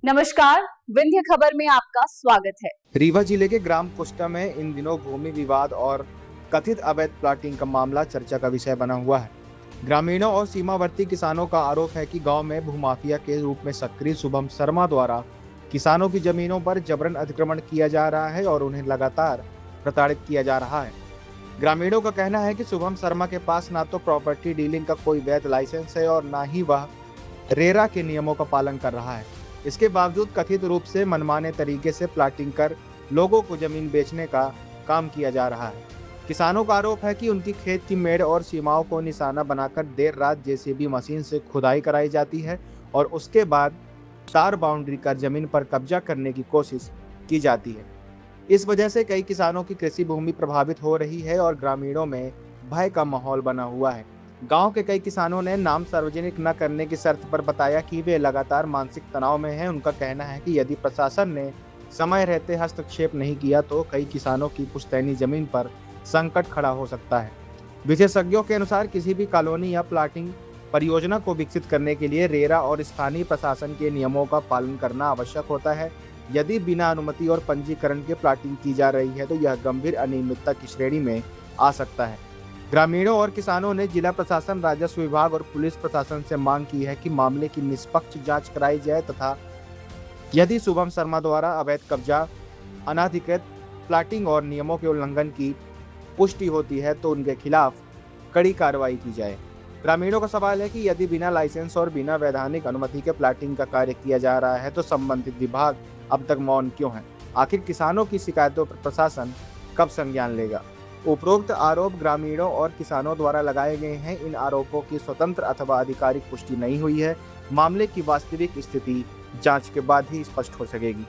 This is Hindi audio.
नमस्कार, विंध्य खबर में आपका स्वागत है। रीवा जिले के ग्राम कुष्टा में इन दिनों भूमि विवाद और कथित अवैध प्लाटिंग का मामला चर्चा का विषय बना हुआ है। ग्रामीणों और सीमावर्ती किसानों का आरोप है कि गांव में भूमाफिया के रूप में सक्रिय शुभम शर्मा द्वारा किसानों की जमीनों पर जबरन अतिक्रमण किया जा रहा है और उन्हें लगातार प्रताड़ित किया जा रहा है। ग्रामीणों का कहना है कि शुभम शर्मा के पास ना तो प्रॉपर्टी डीलिंग का कोई वैध लाइसेंस है और ना ही वह रेरा के नियमों का पालन कर रहा है। इसके बावजूद कथित रूप से मनमाने तरीके से प्लाटिंग कर लोगों को जमीन बेचने का काम किया जा रहा है। किसानों का आरोप है कि उनकी खेत की मेड़ और सीमाओं को निशाना बनाकर देर रात जेसीबी मशीन से खुदाई कराई जाती है और उसके बाद तार बाउंड्री कर जमीन पर कब्जा करने की कोशिश की जाती है। इस वजह से कई किसानों की कृषि भूमि प्रभावित हो रही है और ग्रामीणों में भय का माहौल बना हुआ है। गांव के कई किसानों ने नाम सार्वजनिक न करने की शर्त पर बताया कि वे लगातार मानसिक तनाव में हैं। उनका कहना है कि यदि प्रशासन ने समय रहते हस्तक्षेप नहीं किया तो कई किसानों की पुश्तैनी जमीन पर संकट खड़ा हो सकता है। विशेषज्ञों के अनुसार किसी भी कॉलोनी या प्लाटिंग परियोजना को विकसित करने के लिए रेरा और स्थानीय प्रशासन के नियमों का पालन करना आवश्यक होता है। यदि बिना अनुमति और पंजीकरण के प्लाटिंग की जा रही है तो यह गंभीर अनियमितता की श्रेणी में आ सकता है। ग्रामीणों और किसानों ने जिला प्रशासन, राजस्व विभाग और पुलिस प्रशासन से मांग की है कि मामले की निष्पक्ष जांच कराई जाए तथा यदि शुभम शर्मा द्वारा अवैध कब्जा, अनाधिकृत प्लाटिंग और नियमों के उल्लंघन की पुष्टि होती है तो उनके खिलाफ कड़ी कार्रवाई की जाए। ग्रामीणों का सवाल है कि यदि बिना लाइसेंस और बिना वैधानिक अनुमति के प्लाटिंग का कार्य किया जा रहा है तो संबंधित विभाग अब तक मौन क्यों है? आखिर किसानों की शिकायतों पर प्रशासन कब संज्ञान लेगा? उपरोक्त आरोप ग्रामीणों और किसानों द्वारा लगाए गए हैं। इन आरोपों की स्वतंत्र अथवा आधिकारिक पुष्टि नहीं हुई है। मामले की वास्तविक स्थिति जांच के बाद ही स्पष्ट हो सकेगी।